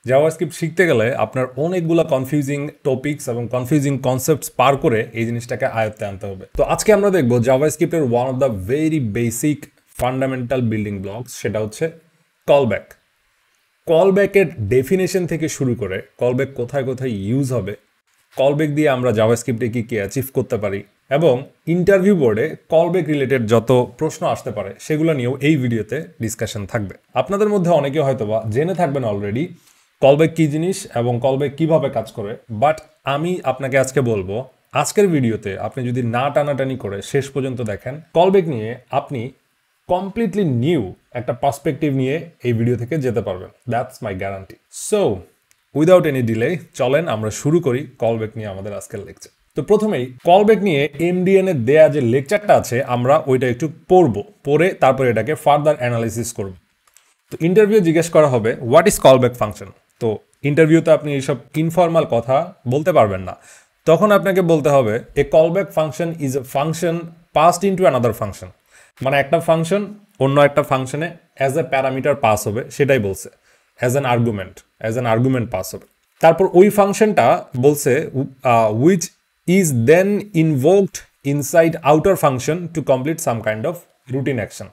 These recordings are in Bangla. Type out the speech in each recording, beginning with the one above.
জাভাস্ক্রিপ্ট শিখতে গেলে আপনার অনেকগুলো কনফিউজিং টপিকস এবং কনফিউজিং কনসেপ্টস পার করে এই জিনিসটাকে আয়ত্তে আনতে হবে। তো আজকে আমরা দেখব জাভাস্ক্রিপ্টের one of the very basic fundamental building blocks, সেটা হচ্ছে কলব্যাক। কলব্যাকের ডেফিনেশন থেকে শুরু করে কলব্যাক কোথায় কোথায় ইউজ হবে, কলব্যাক দিয়ে আমরা জাভাস্ক্রিপ্টে কি অ্যাচিভ করতে পারি, এবং ইন্টারভিউ বোর্ডে কলব্যাক রিলেটেড যত প্রশ্ন আসতে পারে সেগুলো নিয়েও এই ভিডিওতে ডিসকাশন থাকবে। আপনাদের মধ্যে অনেকে হয়তোবা জেনে থাকবেন অলরেডি কলব্যাক কী জিনিস এবং কলব্যাক কিভাবে কাজ করে, বাট আমি আপনাকে আজকে বলবো আজকের ভিডিওতে আপনি যদি না টানাটানি করে শেষ পর্যন্ত দেখেন, কলব্যাক নিয়ে আপনি কমপ্লিটলি নিউ একটা পার্সপেক্টিভ নিয়ে এই ভিডিও থেকে যেতে পারবেন। That's my guarantee. So without any delay চলেন আমরা শুরু করি কলব্যাক নিয়ে আমাদের আজকের লেকচার। তো প্রথমেই কলব্যাক নিয়ে এমডিএন এর দেয়া যে লেকচারটা আছে আমরা ওইটা একটু পড়ে তারপরে এটাকে ফার্দার অ্যানালাইসিস করব। তো ইন্টারভিউ জিজ্ঞেস করা হবে হোয়াট ইজ কলব্যাক ফাংশন। তো ইন্টারভিউতে আপনি এইসব ইনফর্মাল কথা বলতে পারবেন না, তখন আপনাকে বলতে হবে a callback function is a function passed into another function. মানে একটা ফাংশন অন্য একটা ফাংশনে অ্যাজ এ প্যারামিটার পাস হবে, সেটাই বলছে অ্যাজ অ্যান আর্গুমেন্ট পাস হবে। তারপর ওই ফাংশনটা বলছে which is then invoked inside outer function to complete some kind of routine action.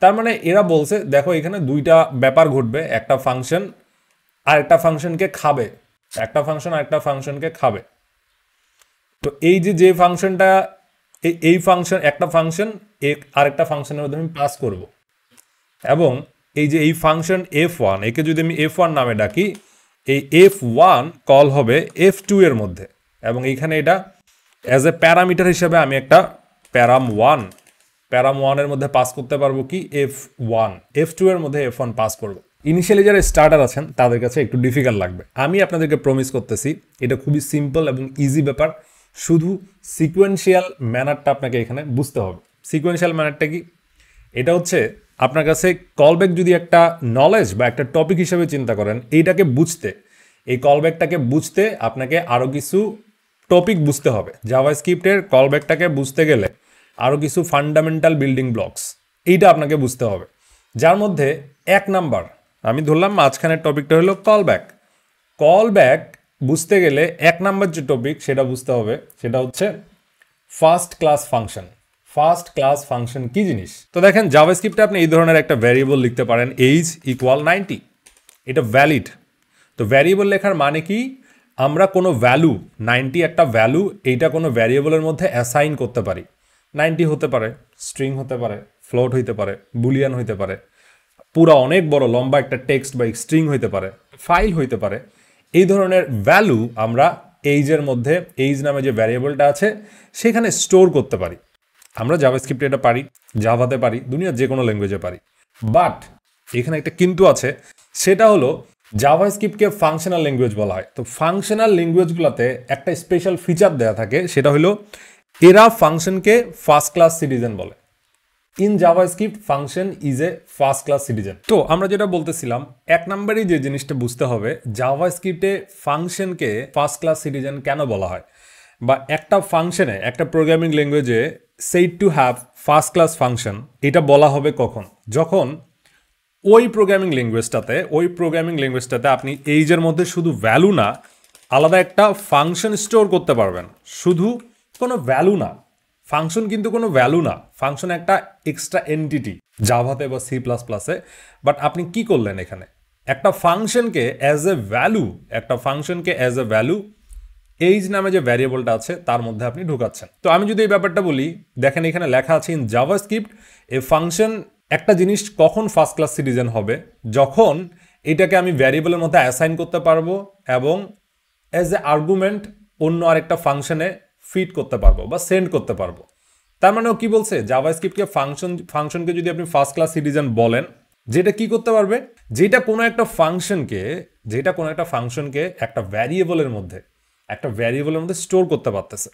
তার মানে এরা বলছে দেখো এখানে দুইটা ব্যাপার ঘটবে, একটা ফাংশন আরেকটা ফাংশনকে খাবে, একটা ফাংশন আরেকটা ফাংশনকে খাবে। তো এই যে ফাংশনটা এই ফাংশন একটা ফাংশন আরেকটা ফাংশনের মধ্যে আমি পাস করব, এবং এই ফাংশন f1 একে যদি আমি f1 নামে ডাকি, এই f1 কল হবে f2 এর মধ্যে, এবং এইখানে এটা অ্যাজ এ প্যারামিটার হিসেবে আমি একটা প্যারাম 1 এর মধ্যে পাস করতে পারবো কি f1, f2 এর মধ্যে f1 পাস করব। ইনিশিয়ালি যারা স্টার্টার আছেন তাদের কাছে একটু ডিফিকাল্ট লাগবে, আমি আপনাদেরকে প্রমিস করতেছি এটা খুবই সিম্পল এবং ইজি ব্যাপার। শুধু সিকোয়েন্সিয়াল ম্যানারটা আপনাকে এখানে বুঝতে হবে। সিকোয়েন্সিয়াল ম্যানারটা কি? এটা হচ্ছে আপনার কাছে কলব্যাক যদি একটা নলেজ বা একটা টপিক হিসেবে চিন্তা করেন, এইটাকে বুঝতে, এই কলব্যাকটাকে বুঝতে আপনাকে আরও কিছু টপিক বুঝতে হবে। জাভাস্ক্রিপ্টের কলব্যাকটাকে বুঝতে গেলে আরও কিছু ফান্ডামেন্টাল বিল্ডিং ব্লকস এইটা আপনাকে বুঝতে হবে, যার মধ্যে এক নাম্বার আমি ধরলাম মাঝখানের টপিকটা হলো কলব্যাক বুঝতে গেলে এক নাম্বার যে টপিক সেটা বুঝতে হবে, সেটা হচ্ছে ফার্স্ট ক্লাস ফাংশন কি জিনিস। তো দেখেন জাভাস্ক্রিপ্টে আপনি এই ধরনের একটা ভ্যারিয়েবল লিখতে পারেন এইজ ইকুয়াল 90, এটা ভ্যালিড। তো ভ্যারিয়েবল লেখার মানে কি, আমরা কোনো ভ্যালু 90 একটা ভ্যালু এইটা কোনো ভ্যারিয়েবলের মধ্যে অ্যাসাইন করতে পারি। 90 হতে পারে স্ট্রিং হতে পারে, ফ্লোট হইতে পারে, বুলিয়ান হইতে পারে, পুরো অনেক বড় লম্বা একটা টেক্সট বা স্ট্রিং হইতে পারে, ফাইল হইতে পারে। এই ধরনের ভ্যালু আমরা এইজের মধ্যে, এইজ নামে যে ভ্যারিয়েবলটা আছে সেখানে স্টোর করতে পারি। আমরা জাভাস্ক্রিপ্টে এটা পারি, জাভাতে পারি, দুনিয়ার যে কোনো ল্যাঙ্গুয়েজে পারি। বাট এখানে একটা কিন্তু আছে, সেটা হলো জাভাস্ক্রিপ্টকে ফাংশনাল ল্যাঙ্গুয়েজ বলা হয়। তো ফাংশনাল ল্যাঙ্গুয়েজগুলোতে একটা স্পেশাল ফিচার দেওয়া থাকে, সেটা হলো এরা ফাংশনকে ফার্স্ট ক্লাস সিটিজেন বলে। In JavaScript function is A first class citizen. তো আমরা যেটা বলতেছিলাম, এক নম্বরই যে জিনিসটা বুঝতে হবে, জাভাস্ক্রিপ্টে ফাংশনকে ফার্স্ট ক্লাস সিটিজেন কেন বলা হয়, বা একটা ফাংশনে একটা প্রোগ্রামিং ল্যাঙ্গুয়েজে said to have first class function এটা বলা হবে কখন, যখন ওই প্রোগ্রামিং ল্যাঙ্গুয়েজটাতে আপনি এইজের মধ্যে শুধু ভ্যালু না, আলাদা একটা ফাংশন স্টোর করতে পারবেন। শুধু কোনো ভ্যালু না, ফাংশন কিন্তু কোনো ভ্যালু না, ফাংশন একটা এক্সট্রা এন্টিটি জাভাতে বা C++। বাট আপনি কি করলেন এখানে, একটা ফাংশনকে অ্যাজ এ ভ্যালু এইজ নামে যে ভ্যারিয়েবলটা আছে তার মধ্যে আপনি ঢুকাচ্ছেন। তো আমি যদি এই ব্যাপারটা বলি, দেখেন এখানে লেখা আছে ইন জাভাস্ক্রিপ্ট এ ফাংশন, একটা জিনিস কখন ফার্স্ট ক্লাস সিটিজেন হবে, যখন এটাকে আমি ভ্যারিয়েবলের মধ্যে অ্যাসাইন করতে পারবো এবং অ্যাজ এ আর্গুমেন্ট অন্য আরেকটা ফাংশনে ফিট করতে পারবো বা সেন্ড করতে পারবো। তার মানে ও কি বলছে, জাভাস্ক্রিপ্টকে ফাংশনকে যদি আপনি ফার্স্ট ক্লাস সিটিজেন বলেন, যেটা কি করতে পারবে, যেটা কোনো একটা ফাংশনকে একটা ভ্যারিয়েবলের মধ্যে স্টোর করতে পারতেছে।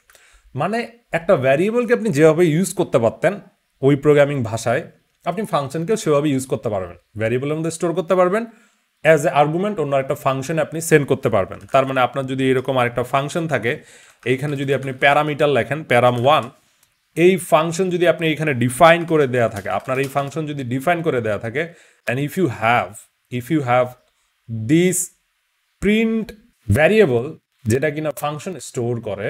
মানে একটা ভ্যারিয়েবলকে আপনি যেভাবে ইউজ করতে পারতেন ওই প্রোগ্রামিং ভাষায়, আপনি ফাংশনকেও সেভাবে ইউজ করতে পারবেন, ভ্যারিয়েবলের মধ্যে স্টোর করতে পারবেন, অ্যাজ এ আর্গুমেন্ট অন্য একটা ফাংশনে আপনি সেন্ড করতে পারবেন। তার মানে আপনার যদি এরকম আরেকটা ফাংশন থাকে, এইখানে যদি আপনি প্যারামিটার লেখেন প্যারাম1, এই ফাংশন যদি আপনি এইখানে ডিফাইন করে দেয়া থাকে, আপনার এই ফাংশন যদি ডিফাইন করে দেয়া থাকে, and if you have this print variable যেটা কিনা ফাংশন স্টোর করে,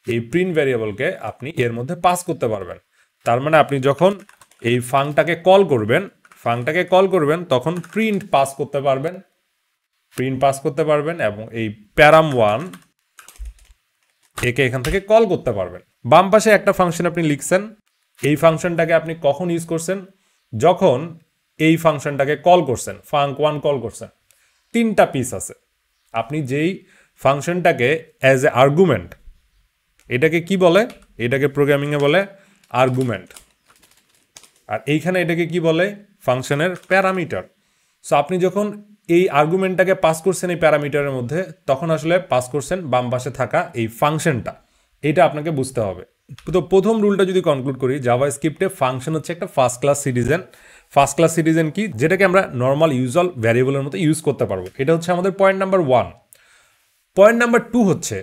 এই প্রিন্ট ভ্যারিয়েবলকে আপনি এর মধ্যে পাস করতে পারবেন। তার মানে আপনি যখন এই ফাংটাকে কল করবেন তখন প্রিন্ট পাস করতে পারবেন এবং এই প্যারাম1 একে এখান থেকে কল করতে পারবেন। বাম পাশে একটা ফাংশন আপনি লিখছেন, এই ফাংশনটাকে আপনি কখন ইউজ করছেন? যখন এই ফাংশনটাকে কল করছেন, ফাংক1 কল করছেন। 3টা পিস আছে। আপনি যেই ফাংশনটাকে অ্যাজ এ আর্গুমেন্ট, এটাকে কি বলে? এটাকে প্রোগ্রামিংয়ে বলে আর্গুমেন্ট। আর এইখানে এটাকে কি বলে? ফাংশনের প্যারামিটার। সো আপনি যখন এই আর্গুমেন্টটাকে পাস করছেন এই প্যারামিটারের মধ্যে, তখন আসলে পাস করছেন বাম পাশে থাকা এই ফাংশনটা। এটা আপনাকে বুঝতে হবে। তো প্রথম রুলটা যদি কনক্লুড করি, জাভাস্ক্রিপ্টে ফাংশন হচ্ছে একটা ফার্স্ট ক্লাস সিটিজেন কি? যেটাকে আমরা নর্মাল ইউজুয়াল ভ্যারিয়েবলের মতো ইউজ করতে পারবো। এটা হচ্ছে আমাদের পয়েন্ট নাম্বার 1। পয়েন্ট নাম্বার 2 হচ্ছে,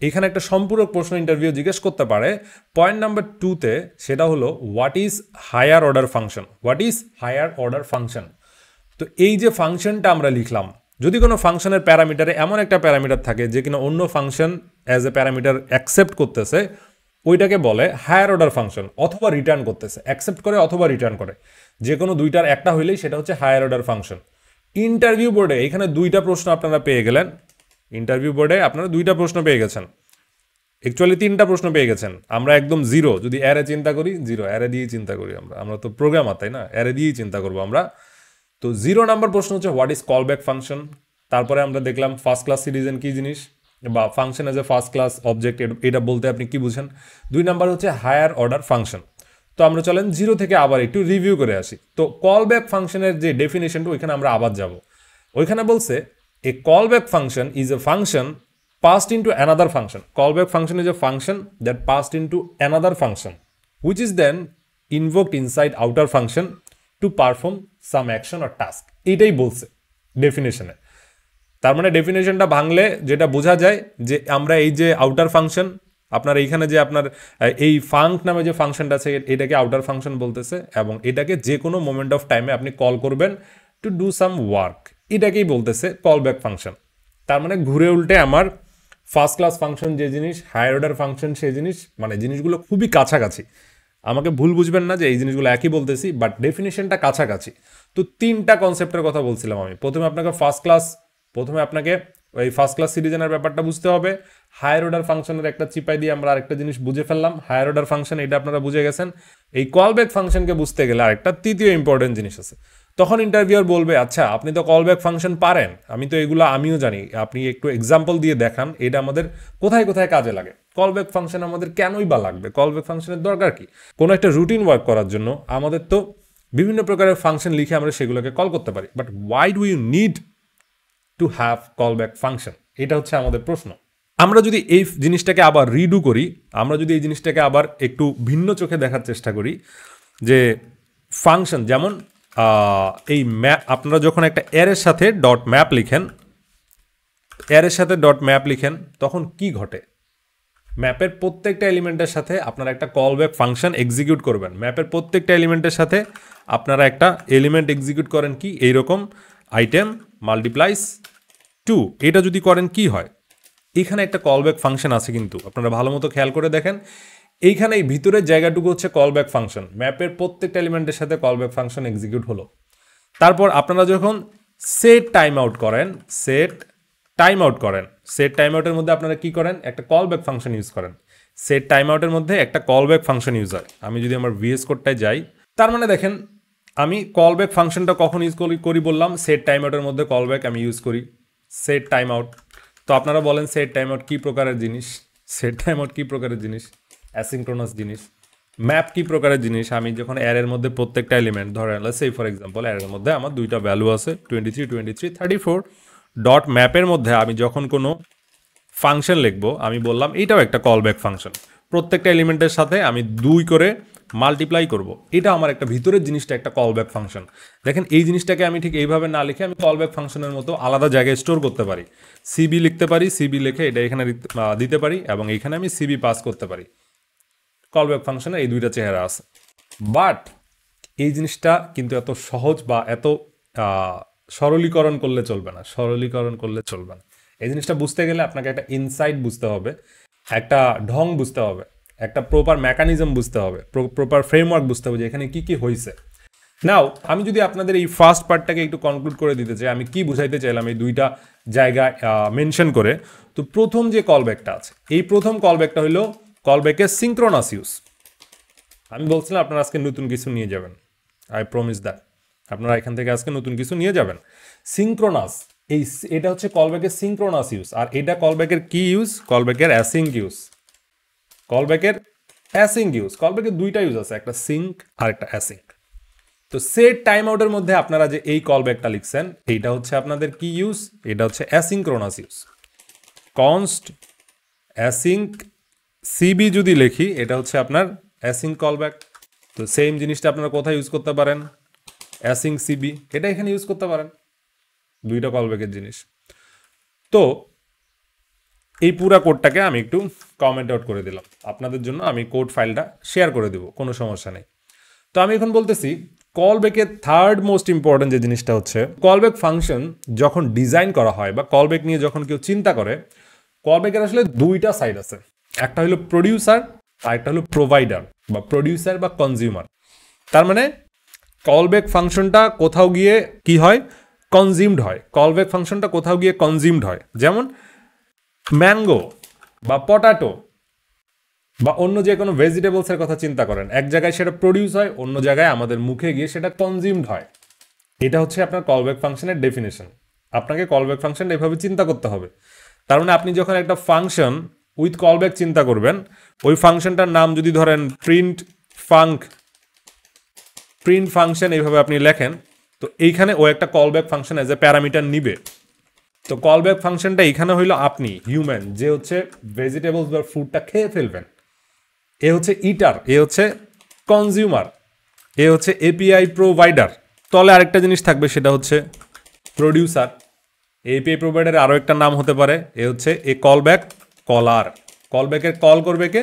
এখানে একটা সম্পূরক প্রশ্ন ইন্টারভিউ জিজ্ঞেস করতে পারে পয়েন্ট নাম্বার 2তে, সেটা হলো what is higher order function. তো এই যে ফাংশনটা আমরা লিখলাম, যদি কোনো ফাংশনের প্যারামিটারে এমন একটা প্যারামিটার থাকে যে কিনা অন্য function as a parameter accept করতেছে, ওইটাকে বলে হায়ার অর্ডার ফাংশন। অথবা রিটার্ন করতেছে, অ্যাকসেপ্ট করে অথবা রিটার্ন করে, যে কোনো দুইটার একটা হইলেই সেটা হচ্ছে হায়ার অর্ডার ফাংশন। ইন্টারভিউ বোর্ডে এখানে 2টা প্রশ্ন আপনারা পেয়ে গেলেন। ইন্টারভিউ বোর্ডে আপনারা 2টা প্রশ্ন পেয়ে গেছেন, অ্যাকচুয়ালি 3টা প্রশ্ন পেয়ে গেছেন। আমরা একদম জিরো, যদি অ্যারে চিন্তা করি, জিরো অ্যারে দিয়েই চিন্তা করি, আমরা তো প্রোগ্রামার, তাই না? অ্যারে দিয়েই চিন্তা করবো আমরা। তো 0 নাম্বার প্রশ্ন হচ্ছে হোয়াট ইজ কলব্যাক ফাংশন। তারপরে আমরা দেখলাম ফার্স্ট ক্লাস সিটিজেন কি জিনিস, বা function as a first class object, এটা বলতে আপনি কি বুঝেন। 2 নাম্বার হচ্ছে হায়ার অর্ডার ফাংশন। তো আমরা চলেন 0 থেকে আবার একটু রিভিউ করে আসি। তো কলব্যাক ফাংশনের যে ডেফিনেশনটা, ওইখানে আমরা আবার যাব। ওইখানে বলছে a callback function is a function passed into another function. Callback function is a function that passed into another function, which is then invoked inside outer function to perform some action or task. এটাই বলছে ডেফিনেশনে। তার মানে ডেফিনেশনটা ভাঙলে যেটা বোঝা যায় যে আমরা এই যে আউটার ফাংশন, আপনার এইখানে যে আপনার এই ফাংক নামে যে ফাংশনটা আছে, এটাকে আউটার ফাংশন বলতেছে, এবং এটাকে যে কোনো মোমেন্ট অফ টাইমে আপনি কল করবেন টু ডু সাম ওয়ার্ক, এটাকেই বলতেছে কলব্যাক ফাংশন। তার মানে ঘুরে উল্টে আমার ফার্স্ট ক্লাস ফাংশন যে জিনিস, হায়ার অর্ডার ফাংশন সেই জিনিস, মানে জিনিসগুলো খুবই কাছাকাছি। আমাকে ভুল বুঝবেন না যে এই জিনিসগুলো একই বলতেছি, বাট ডেফিনেশনটা কাছাকাছি। তো 3টা কনসেপ্টের কথা বলছিলাম আমি। প্রথমে আপনাকে ওই ফার্স্ট ক্লাস সিটিজেনের ব্যাপারটা বুঝতে হবে। হায়ার অর্ডার ফাংশনের একটা চিপাই দিয়ে আমরা আরেকটা জিনিস বুঝে ফেললাম, হায়ার অর্ডার ফাংশন, এটা আপনারা বুঝে গেছেন। এই কলব্যাক ফাংশনকে বুঝতে গেলে আরেকটা তৃতীয় ইম্পর্টেন্ট জিনিস আছে। তখন ইন্টারভিউয়ার বলবে, আচ্ছা আপনি তো কলব্যাক ফাংশন পারেন, আমিও জানি, আপনি একটু এক্সাম্পল দিয়ে দেখান এটা আমাদের কোথায় কোথায় কাজে লাগে। কলব্যাক ফাংশন আমাদের কেনই বা লাগবে? কলব্যাক ফাংশনের দরকার কি? কোনো একটা রুটিন ওয়ার্ক করার জন্য আমাদের তো বিভিন্ন প্রকারের ফাংশন লিখে আমরা সেগুলোকে কল করতে পারি, but why do you need to have callback function? এটা হচ্ছে আমাদের প্রশ্ন। আমরা যদি এই জিনিসটাকে আবার রিডু করি, আমরা যদি এই জিনিসটাকে আবার একটু ভিন্ন চোখে দেখার চেষ্টা করি, যে ফাংশন যেমন এই ম্যাপ, আপনারা যখন একটা অ্যারের সাথে ডট ম্যাপ লিখেন, তখন কি ঘটে? ম্যাপের প্রত্যেকটা এলিমেন্টের সাথে আপনারা একটা কলব্যাক ফাংশন এক্সিকিউট করবেন। ম্যাপের প্রত্যেকটা এলিমেন্টের সাথে আপনারা একটা এলিমেন্ট এক্সিকিউট করেন, কি এইরকম আইটেম মাল্টিপ্লাইস 2। এটা যদি করেন কি হয়? এখানে একটা কলব্যাক ফাংশন আছে, কিন্তু আপনারা ভালো মতো খেয়াল করে দেখেন, এইখানে এই ভিতরের জায়গাটুকু হচ্ছে কলব্যাক ফাংশন। ম্যাপের প্রত্যেকটা এলিমেন্টের সাথে কলব্যাক ফাংশন এক্সিকিউট হলো। তারপর আপনারা যখন সেট টাইম আউট করেন, সেট টাইম আউটের মধ্যে আপনারা কি করেন? একটা কলব্যাক ফাংশন ইউজ করেন। সেট টাইম আউটের মধ্যে একটা কলব্যাক ফাংশন ইউজ হয়। আমি যদি আমার ভিএস কোডটায় যাই, তার মানে দেখেন আমি কলব্যাক ফাংশনটা কখন ইউজ করি বললাম, সেট টাইম আউটের মধ্যে কলব্যাক আমি ইউজ করি, সেট টাইম আউট। তো আপনারা বলেন সেট টাইম আউট কী প্রকারের জিনিস? অ্যাসিনক্রোনাস জিনিস। ম্যাপ কি প্রকারের জিনিস? আমি যখন অ্যারের মধ্যে প্রত্যেকটা এলিমেন্ট ধরেন, সেই ফর এক্সাম্পল অ্যারের মধ্যে আমার 2টা ভ্যালু আছে 23, 34 ডট ম্যাপের মধ্যে আমি যখন কোনো ফাংশন লিখবো, আমি বললাম এইটাও একটা কলব্যাক ফাংশন। প্রত্যেকটা এলিমেন্টের সাথে আমি 2 করে মাল্টিপ্লাই করব, এটা আমার একটা ভিতরের জিনিসটা একটা কলব্যাক ফাংশন। দেখেন এই জিনিসটাকে আমি ঠিক এইভাবে না লিখে আমি কলব্যাক ফাংশনের মতো আলাদা জায়গায় স্টোর করতে পারি। সিবি লিখতে পারি, সিবি লিখে এটা এখানে দিতে পারি, এবং এইখানে আমি সিবি পাস করতে পারি। কলব্যাক ফাংশনে এই 2টা চেহারা আছে। বাট এই জিনিসটা কিন্তু এত সহজ বা এত সরলীকরণ করলে চলবে না। এই জিনিসটা বুঝতে গেলে আপনাকে একটা ইনসাইট বুঝতে হবে, একটা ঢং বুঝতে হবে, একটা প্রপার মেকানিজম বুঝতে হবে, প্রপার ফ্রেমওয়ার্ক বুঝতে হবে যে এখানে কি কি হয়েছে। নাও আমি যদি আপনাদের এই ফার্স্ট পার্টটাকে একটু কনক্লুড করে দিতে চাই, আমি কি বুঝাইতে চাইলাম এই দুইটা জায়গায় মেনশন করে। তো প্রথম যে কলব্যাকটা আছে, এই প্রথম কলব্যাকটা হলো কলব্যাকের সিঙ্ক্রোনাস ইউজ। আমি বলছিলাম আপনারা আজকে নতুন কিছু নিয়ে যাবেন, আই প্রমিস দ্যাট আপনারা এখান থেকে আজকে নতুন কিছু নিয়ে যাবেন। সিঙ্ক্রোনাস, এটা হচ্ছে কলব্যাকের সিঙ্ক্রোনাস ইউজ, আর এটা কলব্যাকের কি ইউজ? কলব্যাকের অ্যাসিঙ্ক ইউজ। কলব্যাকের অ্যাসিঙ্ক ইউজ, কলব্যাকের দুইটা ইউজ আছে, একটা সিঙ্ক আর একটা অ্যাসিঙ্ক। তো সেট টাইম আউটের মধ্যে আপনারা যে এই কলব্যাকটা লিখছেন, এইটা হচ্ছে আপনাদের কি ইউজ? এটা হচ্ছে asynchronous use. Const async CB যদি লিখি, এটা হচ্ছে আপনার অ্যাসিঙ্ক কলব্যাক। তো সেম জিনিসটা আপনারা কোথায় ইউজ করতে পারেন? অ্যাসিঙ্ক সিবি, এটা এখানে ইউজ করতে পারেন, দুইটা কলব্যাকের জিনিস। তো এই পুরা কোডটাকে আমি একটু কমেন্ট আউট করে দিলাম আপনাদের জন্য, আমি কোড ফাইলটা শেয়ার করে দেবো, কোনো সমস্যা নেই। তো আমি এখন বলতেছি কলব্যাকের থার্ড মোস্ট ইম্পর্টেন্ট যে জিনিসটা হচ্ছে, কলব্যাক ফাংশন যখন ডিজাইন করা হয় বা কলব্যাক নিয়ে যখন কেউ চিন্তা করে, কলব্যাকের আসলে দুইটা সাইড আছে, একটা হলো প্রডিউসার আর একটা হলো প্রোভাইডার বা প্রডিউসার বা কনজিউমার। তার মানে কলব্যাক ফাংশনটা কোথাও গিয়ে কি হয়? কনজিউমড হয়। কলব্যাক ফাংশনটা কোথাও গিয়ে কনজিউমড হয়, যেমন ম্যাঙ্গো বা পটাটো বা অন্য যে কোনো ভেজিটেবলসের কথা চিন্তা করেন, এক জায়গায় সেটা প্রডিউস হয়, অন্য জায়গায় আমাদের মুখে গিয়ে সেটা কনজিউমড হয়। এটা হচ্ছে আপনার কলব্যাক ফাংশনের ডেফিনেশন। আপনাকে কলব্যাক ফাংশন এভাবে চিন্তা করতে হবে। তার মানে আপনি যখন একটা ফাংশন উইথ কলব্যাক চিন্তা করবেন, ওই ফাংশনটার নাম যদি ধরেন প্রিন্ট ফাংশন এইভাবে আপনি লেখেন, তো এইখানে ও একটা callback function as a parameter নিবে। তো কলব্যাক ফাংশনটা এইখানে হইলো আপনি হিউম্যান, যে হচ্ছে ভেজিটেবলস বা ফুডটা খেয়ে ফেলবেন, এ হচ্ছে ইটার, এ হচ্ছে কনজিউমার, এ হচ্ছে এপিআই প্রোভাইডার। তলে আরেকটা জিনিস থাকবে, সেটা হচ্ছে প্রডিউসার। এপিআই প্রোভাইডারের আরও একটা নাম হতে পারে, এ হচ্ছে এ কলব্যাক কলার। কলব্যাকের কল করবে কে?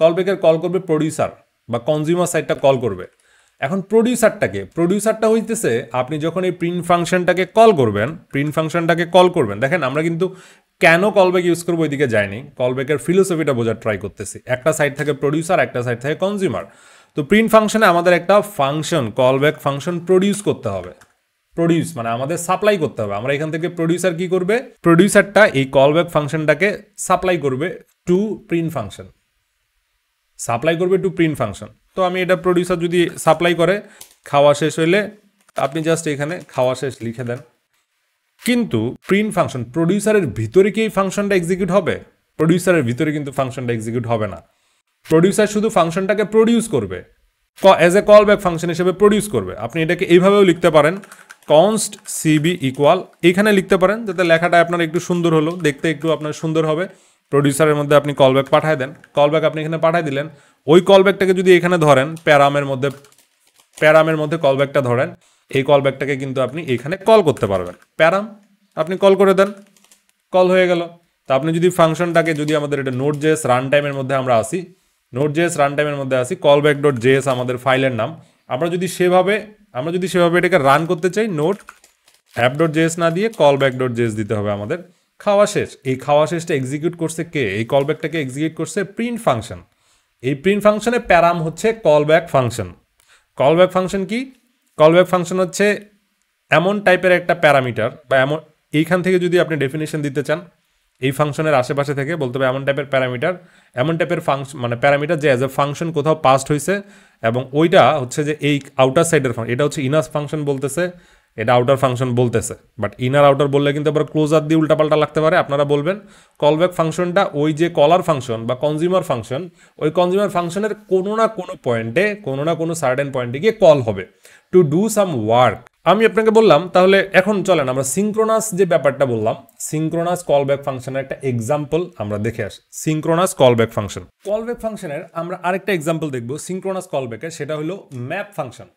কলব্যাকের কল করবে প্রডিউসার বা কনজিউমার সাইডটা কল করবে। এখন প্রডিউসারটা হইতেছে আপনি যখন এই প্রিন্ট ফাংশনটাকে কল করবেন, দেখেন আমরা কিন্তু কেন কলব্যাক ইউজ করবো ওইদিকে যায়নি, কলব্যাকের ফিলোসফিটা বোঝার ট্রাই করতেছি। একটা সাইড থাকে প্রডিউসার, একটা সাইড থাকে কনজিউমার। তো প্রিন্ট ফাংশনে আমাদের একটা ফাংশন কলব্যাক ফাংশন প্রডিউস করতে হবে। প্রডিউস মানে আমাদের সাপ্লাই করতে হবে। আমরা এখান থেকে প্রডিউসার কি করবে? প্রডিউসারটা এই কলব্যাক ফাংশনটাকে সাপ্লাই করবে টু প্রিন্ট ফাংশন, তো আমি এটা প্রডিউসার যদি সাপ্লাই করে, খাওয়া শেষ হইলে আপনি জাস্ট এখানে খাওয়া শেষ লিখে দেন। কিন্তু প্রিন্ট ফাংশন প্রডিউসারের ভিতরে কি এই ফাংশনটা এক্সিকিউট হবে? প্রডিউসারের ভিতরে কিন্তু ফাংশনটা এক্সিকিউট হবে না। প্রডিউসার শুধু ফাংশনটাকে প্রডিউস করবে, এজ এ কলব্যাক ফাংশন হিসেবে প্রডিউস করবে। আপনি এটাকে এইভাবেও লিখতে পারেন, কনস্ট সিবি ইকুয়াল, এখানে লিখতে পারেন যাতে লেখাটা আপনার একটু সুন্দর হলো, দেখতে একটু আপনার সুন্দর হবে। প্রডিউসারের মধ্যে আপনি কলব্যাক পাঠায় দেন, কলব্যাক আপনি এখানে পাঠায় দিলেন। ওই কলব্যাকটাকে যদি এখানে ধরেন প্যারামের মধ্যে কলব্যাকটা ধরেন, এই কলব্যাকটাকে কিন্তু আপনি এখানে কল করতে পারবেন। প্যারাম আপনি কল করে দেন, কল হয়ে গেল। তা আপনি যদি ফাংশনটাকে, যদি আমাদের এটা নোট জেএস রান টাইমের মধ্যে আমরা আসি, কলব্যাক ডট জেএস আমাদের ফাইলের নাম, আমরা যদি সেভাবে এটাকে রান করতে চাই, নোট অ্যাপ ডট জেএস না দিয়ে কলব্যাক ডট জেএস দিতে হবে আমাদের। খাওয়া শেষ, এই খাওয়া শেষটা এক্সিকিউট করছে কে? এই কলব্যাকটাকে এক্সিকিউট করছে প্রিন্ট ফাংশন। এই প্রিন্ট ফাংশনে প্যারাম হচ্ছে কলব্যাক ফাংশন। কলব্যাক ফাংশন কি? কলব্যাক ফাংশন হচ্ছে এমন টাইপের একটা প্যারামিটার, বা এইখান থেকে যদি আপনি ডেফিনেশন দিতে চান, এই ফাংশনের আশেপাশে থেকে বলতে হবে এমন টাইপের ফাংশন, মানে প্যারামিটার যে অ্যাজ এ ফাংশন কোথাও পাস্ট হয়েছে, এবং ওইটা হচ্ছে যে এই আউটার সাইডের ফাংশন, এটা হচ্ছে ইনার ফাংশন বলতেছে, এটা আউটার ফাংশন বলতেছে। বাট ইনার আউটার বললে কিন্তু আবার ক্লোজার দিয়ে উল্টাপাল্টা লাগতে পারে। আপনারা বলবেন কলব্যাক ফাংশনটা ওই যে কলার ফাংশন বা কনজিউমার ফাংশন, ওই কনজিউমার ফাংশনের কোনো না কোনো সার্টেন পয়েন্টে গিয়ে কল হবে টু ডু সাম ওয়ার্ক। আমি আপনাকে বললাম, তাহলে এখন চলেন আমরা সিঙ্ক্রোনাস যে ব্যাপারটা বললাম, সিঙ্ক্রোনাস কলব্যাক ফাংশনের একটা এক্সাম্পল আমরা দেখে আসি। সিঙ্ক্রোনাস কলব্যাক ফাংশনের আমরা আরেকটা এক্সাম্পল দেখবো সিঙ্ক্রোনাস কলব্যাকের, সেটা হলো ম্যাপ ফাংশন।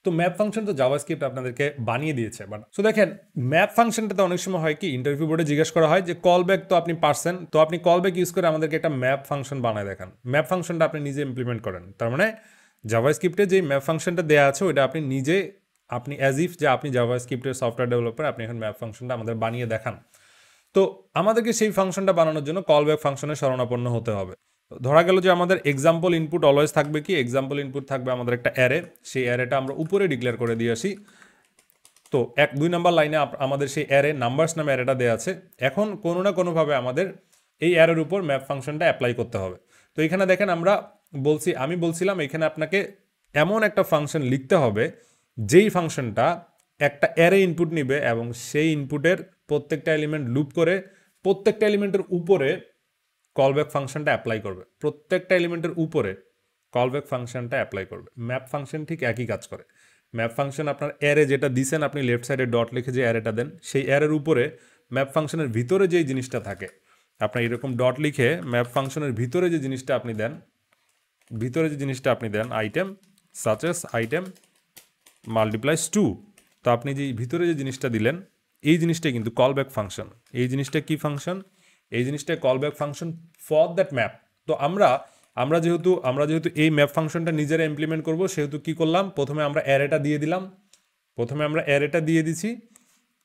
তো ম্যাপ ফাংশন তো জাভাস্ক্রিপ্ট আপনাদেরকে বানিয়ে দিয়েছে, বাট সো দেখেন ম্যাপ ফাংশনটাতে অনেক সময় হয় কি, ইন্টারভিউ বোর্ডে জিজ্ঞেস করা হয় যে কলব্যাক তো আপনি পারছেন, তো আপনি কলব্যাক ইউজ করে আমাদেরকে একটা ম্যাপ ফাংশন বানায় দেখান। ম্যাপ ফাংশনটা আপনি নিজে ইমপ্লিমেন্ট করেন। তার মানে জাভাস্ক্রিপ্টে যে ম্যাপ ফাংশনটা দেওয়া আছে ওইটা আপনি অ্যাজ ইফ যে আপনি জাভাস্ক্রিপ্টের সফটওয়্যার ডেভেলপার, আপনি এখন ম্যাপ ফাংশনটা আমাদের বানিয়ে দেখান। তো আমাদেরকে সেই ফাংশনটা বানানোর জন্য কল ব্যাক ফাংশনের শরণাপন্ন হতে হবে। ধরা গেল যে আমাদের এক্সাম্পল ইনপুট অলওয়েজ থাকবে কি, এক্সাম্পল ইনপুট থাকবে আমাদের একটা অ্যারে, সেই অ্যারেটা আমরা উপরে ডিক্লেয়ার করে দিয়ে আসি। তো 1-2 নাম্বার লাইনে আমাদের সেই অ্যারে নাম্বারস নামে অ্যারেটা দেওয়া আছে। এখন কোনো না কোনোভাবে আমাদের এই অ্যারের উপর ম্যাপ ফাংশনটা অ্যাপ্লাই করতে হবে। তো এখানে দেখেন আমি বলছিলাম এখানে আপনাকে এমন একটা ফাংশন লিখতে হবে যেই ফাংশনটা একটা অ্যারে ইনপুট নিবে এবং সেই ইনপুটের প্রত্যেকটা এলিমেন্ট লুপ করে প্রত্যেকটা এলিমেন্টের উপরে কলব্যাক ফাংশনটা অ্যাপ্লাই করবে, প্রত্যেকটা এলিমেন্টের উপরে কলব্যাক ফাংশনটা অ্যাপ্লাই করবে। ম্যাপ ফাংশন ঠিক একই কাজ করে। ম্যাপ ফাংশন আপনার অ্যারে যেটা দিছেন, আপনি লেফট সাইডে ডট লিখে যে অ্যারেটা দেন, সেই অ্যারের উপরে ম্যাপ ফাংশনের ভিতরে যেই জিনিসটা থাকে, আপনার এরকম ডট লিখে ম্যাপ ফাংশনের ভিতরে যে জিনিসটা আপনি দেন, আইটেম সাচেস আইটেম মাল্টিপ্লাইস 2। তো আপনি যে ভিতরে যে জিনিসটা দিলেন, এই জিনিসটাই কিন্তু কলব্যাক ফাংশন। এই জিনিসটা কি ফাংশন? এই জিনিসটা callback function for that map. তো আমরা যেহেতু এই ম্যাপ ফাংশনটা নিজেরা ইমপ্লিমেন্ট করব, সেহেতু কি করলাম, প্রথমে আমরা অ্যারেটা দিয়ে দিছি।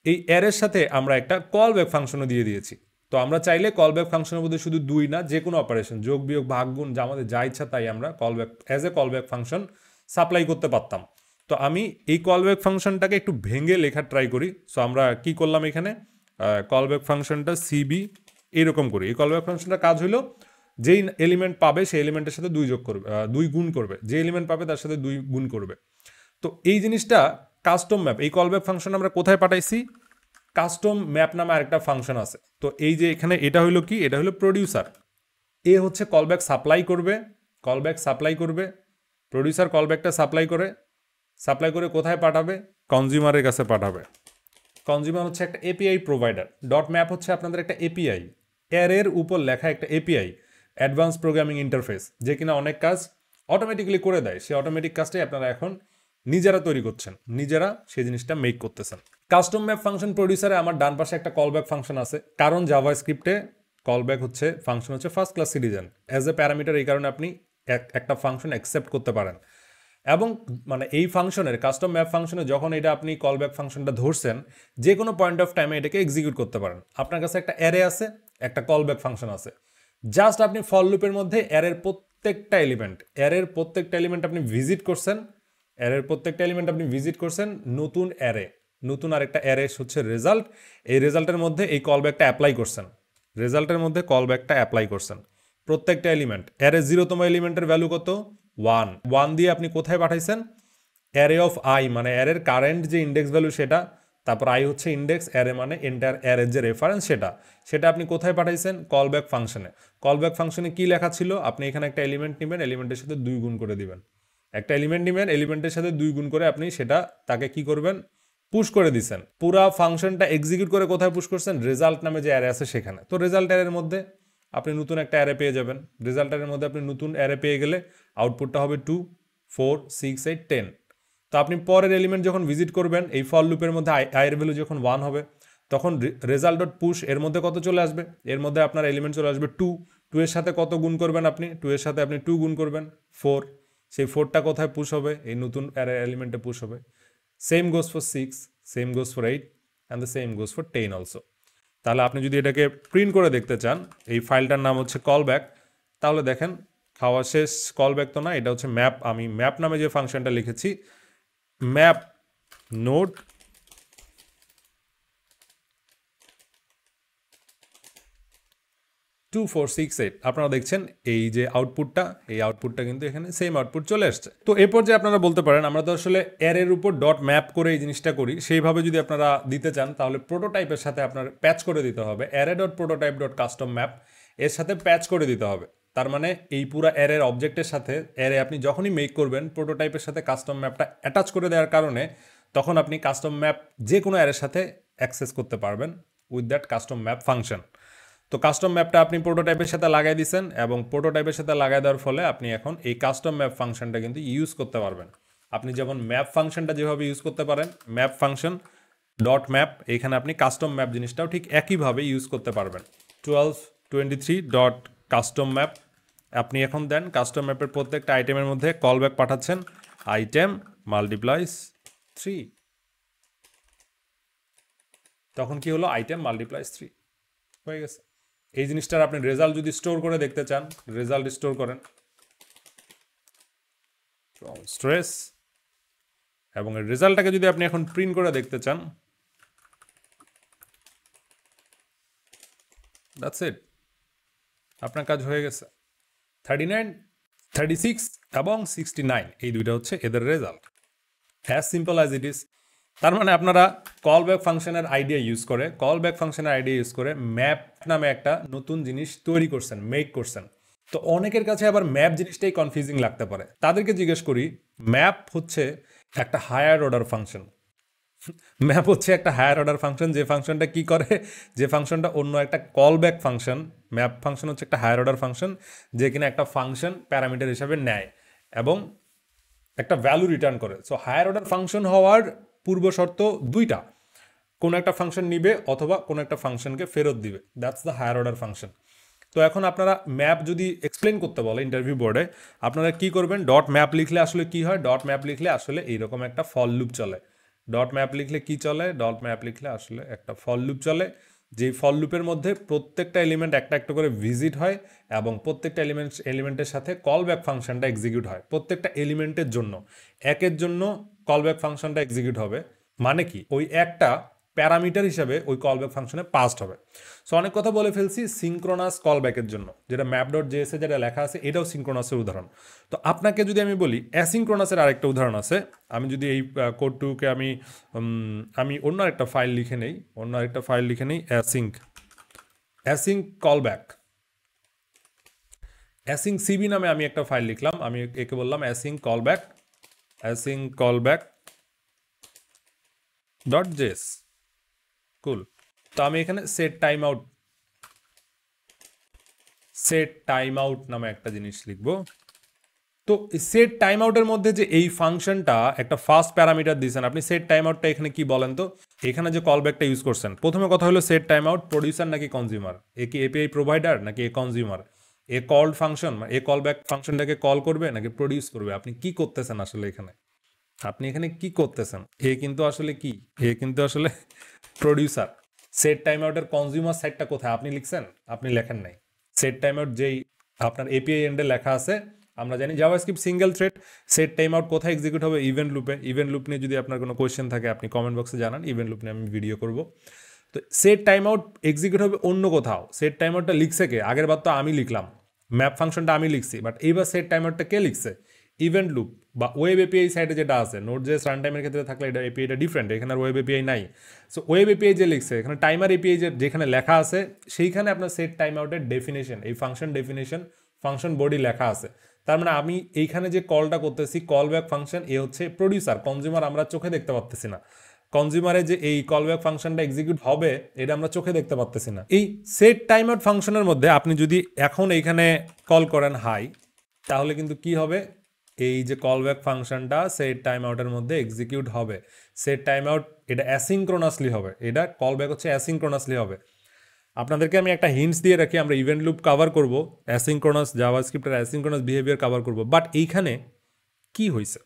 এই অ্যারের সাথে আমরা একটা কলব্যাক ফাংশনও দিয়ে দিয়েছি। তো আমরা চাইলে কলব্যাক ফাংশনের মধ্যে শুধু 2 না, যে কোনো অপারেশন যোগ বিয়োগ ভাগ গুণ আমাদের যা ইচ্ছা তাই আমরা কলব্যাক ফাংশন সাপ্লাই করতে পারতাম। তো আমি এই কলব্যাক ফাংশনটাকে একটু ভেঙে লেখার ট্রাই করি। সো আমরা কি করলাম, এখানে কলব্যাক ফাংশনটা সিবি এরকম করি। এই কলব্যাক ফাংশনটা কাজ হলো, যেই এলিমেন্ট পাবে সেই এলিমেন্টের সাথে 2 গুণ করবে, যে এলিমেন্ট পাবে তার সাথে 2 গুণ করবে। তো এই জিনিসটা কাস্টম ম্যাপ, এই কলব্যাক ফাংশন আমরা কোথায় পাঠাইছি, কাস্টম ম্যাপ নামে আরেকটা ফাংশন আছে। তো এই যে এখানে এটা হলো কি, এটা হলো প্রডিউসার। এ হচ্ছে কলব্যাক সাপ্লাই করবে, প্রডিউসার কলব্যাকটা সাপ্লাই করে কোথায় পাঠাবে, কনজিউমারের কাছে পাঠাবে। কনজিউমার হচ্ছে একটা এপিআই প্রোভাইডার, ডট ম্যাপ হচ্ছে আপনাদের একটা এপিআই, অ্যারের উপর লেখা একটা এপিআই, অ্যাডভান্স প্রোগ্রামিং ইন্টারফেস, যে কিনা অনেক কাজ অটোমেটিক্যালি করে দেয়। সেই অটোমেটিক কাজটাই আপনারা এখন নিজেরা তৈরি করছেন, নিজেরা সেই জিনিসটা মেক করতেছেন। কাস্টম ম্যাপ ফাংশন প্রডিউসারে আমার ডান পাশে একটা কলব্যাক ফাংশন আছে, কারণ জাভাস্ক্রিপ্টে কলব্যাক ফাংশন হচ্ছে first class citizen as a parameter. এই কারণে আপনি একটা ফাংশন অ্যাকসেপ্ট করতে পারেন। এবং মানে এই ফাংশনের কাস্টম ম্যাপ ফাংশনে যখন এটা আপনি কলব্যাক ফাংশনটা ধরছেন, যে কোনো পয়েন্ট অফ টাইমে এটাকে এক্সিকিউট করতে পারেন। আপনার কাছে একটা অ্যারে আছে, একটা কলব্যাক ফাংশন আছে, জাস্ট আপনি ফর লুপের মধ্যে অ্যারের প্রত্যেকটা এলিমেন্ট আপনি ভিজিট করছেন, নতুন আরেকটা অ্যারে হচ্ছে রেজাল্ট। এই রেজাল্টের মধ্যে এই কলব্যাকটা অ্যাপ্লাই করছেন, প্রত্যেকটা এলিমেন্ট। অ্যারে 0তম এলিমেন্টের ভ্যালু কত, 1 দিয়ে আপনি কোথায় পাঠাইছেন, অ্যারে অফ আই মানে অ্যারের কারেন্ট যে ইন্ডেক্স ভ্যালু সেটা, তারপর আই হচ্ছে ইন্ডেক্স, অ্যারে মানে এন্টার অ্যারের যে রেফারেন্স সেটা আপনি কোথায় পাঠাইছেন, কলব্যাক ফাংশনে কি লেখা ছিল, আপনি এখানে একটা এলিমেন্ট নেবেন, এলিমেন্টের সাথে 2 গুণ করে দিবেন। একটা এলিমেন্ট নেবেন, এলিমেন্টের সাথে 2 গুণ করে আপনি সেটা তাকে কি করবেন, পুশ করে দিচ্ছেন। পুরা ফাংশনটা এক্সিকিউট করে কোথায় পুশ করছেন, রেজাল্ট নামে যে অ্যারে আছে সেখানে। তো রেজাল্ট অ্যারের মধ্যে আপনি নতুন একটা অ্যারে পেয়ে যাবেন। রেজাল্ট অ্যারের মধ্যে আপনি নতুন অ্যারে পেয়ে গেলে আউটপুটটা হবে 2, 4, 6, 8, 10। তো আপনি পরের এলিমেন্ট যখন ভিজিট করবেন, এই ফর লুপের মধ্যে আয়ের ভ্যালু যখন 1 হবে, তখন রেজাল্ট ডট পুশ এর মধ্যে কত চলে আসবে, এর মধ্যে আপনার এলিমেন্ট চলে আসবে 2। 2 এর সাথে কত গুণ করবেন, আপনি 2 এর সাথে আপনি 2 গুণ করবেন 4। সেই 4টা কোথায় পুশ হবে, এই নতুন অ্যারে এলিমেন্টে পুশ হবে। Same goes for 6, same goes for 8 and the same goes for 10 also. তাহলে আপনি যদি এটাকে প্রিন্ট করে দেখতে চান, এই ফাইলটার নাম হচ্ছে কলব্যাক। তাহলে দেখেন খাওয়া শেষ, কলব্যাক তো না, এটা হচ্ছে ম্যাপ। আমি ম্যাপ নামে যে ফাংশনটা লিখেছি, ম্যাপ নোড 2468, আপনারা দেখছেন এই যে আউটপুটটা কিন্তু এখানে সেম আউটপুট চলে আসছে। তো এরপর যে আপনারা বলতে পারেন, আমরা তো আসলে অ্যারের উপর ডট ম্যাপ করে এই জিনিসটা করি, সেইভাবে যদি আপনারা দিতে চান তাহলে প্রোটোটাইপের সাথে আপনার প্যাচ করে দিতে হবে, array dot prototype dot custom map এর সাথে প্যাচ করে দিতে হবে। তার মানে এই পুরো অ্যারের অবজেক্টের সাথে অ্যারে আপনি যখনই মেক করবেন, প্রোটোটাইপের সাথে কাস্টম ম্যাপটা অ্যাটাচ করে দেওয়ার কারণে তখন আপনি কাস্টম ম্যাপ যে কোনো অ্যারের সাথে অ্যাক্সেস করতে পারবেন with that custom map function. তো কাস্টম ম্যাপটা আপনি প্রোটোটাইপের সাথে লাগাই দিচ্ছেন, এবং প্রোটোটাইপের সাথে লাগাই দেওয়ার ফলে আপনি এখন এই কাস্টম ম্যাপ ফাংশনটা কিন্তু ইউজ করতে পারবেন। আপনি যেমন ম্যাপ ফাংশনটা যেভাবে ইউজ করতে পারেন, ম্যাপ ফাংশন ডট ম্যাপ, এখানে আপনি কাস্টম ম্যাপ জিনিসটাও ঠিক একইভাবে ইউজ করতে পারবেন। 1223 ডট কাস্টম ম্যাপ আপনি এখন দেন, কাস্টম ম্যাপের প্রত্যেকটা আইটেমের মধ্যে কলব্যাক পাঠাচ্ছেন, আইটেম মাল্টিপ্লাইস 3। তখন কি হলো, আইটেম মাল্টিপ্লাইস 3। হয়ে গেছে। এই জিনিসটার আপনি রেজাল্ট যদি স্টোর করে দেখতে চান, রেজাল্ট স্টোর করেন স্ট্রেস, এবং এর রেজাল্টটাকে যদি আপনি এখন প্রিন্ট করে দেখতে চান, দ্যাটস ইট, আপনার কাজ হয়ে গেছে। 39, 36 এবং 69 এই দুইটা হচ্ছে এদের result, as simple as it is. তার মানে আপনারা কল ব্যাক ফাংশনের আইডিয়া ইউজ করে, কল ব্যাক ফাংশনের আইডিয়া ইউজ করে ম্যাপ নামে একটা নতুন জিনিস তৈরি করছেন, মেক করছেন। তো অনেকের কাছে আবার ম্যাপ জিনিসটাই কনফিউজিং লাগতে পারে। তাদেরকে জিজ্ঞেস করি, ম্যাপ হচ্ছে একটা হায়ার অর্ডার ফাংশন। ম্যাপ হচ্ছে একটা হায়ার অর্ডার ফাংশন, যে ফাংশনটা কি করে, যে ফাংশনটা অন্য একটা call back function. Map function হচ্ছে একটা হায়ার অর্ডার ফাংশন, যে কিনা একটা ফাংশন প্যারামিটার হিসাবে নেয় এবং একটা ভ্যালু রিটার্ন করে। সো হায়ার অর্ডার ফাংশন হওয়ার পূর্ব শর্ত দুইটা, কোনো একটা ফাংশন নিবে অথবা কোনো একটা ফাংশনকে ফেরত দিবে, that's the higher order function. তো এখন আপনারা ম্যাপ যদি এক্সপ্লেন করতে বলে ইন্টারভিউ বোর্ডে, আপনারা কি করবেন, ডট ম্যাপ লিখলে আসলে কি হয়, ডট ম্যাপ লিখলে আসলে এইরকম একটা ফল লুপ চলে। ডট ম্যাপ লিখলে কি চলে, ডট ম্যাপ লিখলে আসলে একটা ফল লুপ চলে, যেই ফল লুপের মধ্যে প্রত্যেকটা এলিমেন্ট একটা একটা করে ভিজিট হয় এবং প্রত্যেকটা এলিমেন্টের সাথে কল ব্যাক ফাংশনটা এক্সিকিউট হয়। প্রত্যেকটা এলিমেন্টের জন্য, একের জন্য কল ব্যাক ফাংশনটা এক্সিকিউট হবে। মানে কি, ওই একটা প্যারামিটার হিসাবে ওই কলব্যাক ফাংশনে পাসড হবে। সো অনেক কথা বলে ফেলছি সিনক্রোনাস কলব্যাকের জন্য, যেটা ম্যাপ ডট জেএসে যেটা লেখা আছে এটাও সিনক্রোনাসের উদাহরণ। তো আপনাকে যদি আমি বলি অ্যাসিনক্রোনাসের আরেকটা উদাহরণ আছে, আমি যদি এই কোডটুকে আমি অন্য একটা ফাইল লিখে নেই, অ্যাসিং কলব্যাক, অ্যাসিং সিবি নামে আমি একটা ফাইল লিখলাম, আমি একে বললাম অ্যাসিং কলব্যাক ডট জেএস। কুল। তো আমি এখানে সেট টাইম আউট নামে একটা জিনিস লিখব। তো সেট টাইম আউটের মধ্যে যে এই ফাংশনটা একটা ফার্স্ট প্যারামিটার দিয়েছেন আপনি, সেট টাইম আউটটা এখানে কি বলেন তো, এখানে যে কলব্যাকটা ইউজ করছেন, প্রথমে কথা হলো সেট টাইম আউট প্রডিউসার নাকি কনজিউমার, এ কি এপিআই প্রোভাইডার নাকি a consumer, a called function a callback ফাংশনটাকে কল করবে নাকি প্রডিউস করবে, আপনি কি করতেছেন আসলে এখানে, আপনি এখানে কি করতেছেন। এ কিন্তু আসলে প্রডিউসার। সেট টাইম আউটের কনজিউমার সাইডটা কোথায় আপনি লিখছেন, আপনি লেখেন নাই। সেট টাইম আউট যেই আপনার এপিআই এন্ডে লেখা আছে, আমরা জানি JavaScript single thread, set time out কোথায় এক্সিকিউট হবে, ইভেন্ট লুপে। ইভেন্ট লুপ নিয়ে যদি আপনার কোনো কোয়েশ্চেন থাকে আপনি কমেন্ট বক্সে জানান, ইভেন্ট লুপ নিয়ে আমি ভিডিও করব। তো সেট টাইম আউট এক্সিকিউট হবে অন্য কোথাও। সেট টাইম আউটটা লিখছে কে, আগের বার তো আমি লিখলাম, ম্যাপ ফাংশনটা আমি লিখছি, বাট এইবার সেট টাইম আউটটা কে লিখছে, ইভেন্ট লুপ বা ওয়েব এপিআই সাইডে যেটা আছে। নোট জেএস রান টাইমের ক্ষেত্রে থাকলে এটা এপিআইটা ডিফারেন্ট, এখানে আর ওয়েব এপিআই নাই। সো ওয়েব এপিআই যে লিখছে, এখানে টাইমার এপিআই যেখানে লেখা আছে সেইখানে আপনার সেট টাইম আউটের ডেফিনেশন, এই ফাংশন ডেফিনেশন, ফাংশন বডি লেখা আছে। তার মানে আমি এইখানে যে কলটা করতেছি কল ব্যাক ফাংশন, এ হচ্ছে প্রডিউসার, কনজিউমার আমরা চোখে দেখতে পারতেছি না। কনজিউমারে যে এই কল ব্যাক ফাংশনটা এক্সিকিউট হবে এটা আমরা চোখে দেখতে পারতেছি না। এই সেট টাইম আউট ফাংশনের মধ্যে আপনি যদি এখন এইখানে কল করেন হাই, তাহলে কিন্তু কি হবে, এই যে কলব্যাক ফাংশনটা সেট টাইম আউটের মধ্যে এক্সিকিউট হবে। সেট টাইম আউট এটা অ্যাসিনক্রোনাসলি হবে, এটা কলব্যাক হচ্ছে অ্যাসিনক্রোনাসলি হবে। আপনাদেরকে আমি একটা হিন্টস দিয়ে রাখি, আমরা ইভেন্ট লুপ কভার করব, অ্যাসিনক্রোনাস জাভাস্ক্রিপ্টের অ্যাসিনক্রোনাস বিহেভিয়ার কভার করব। বাট এইখানে কি হয়েছে,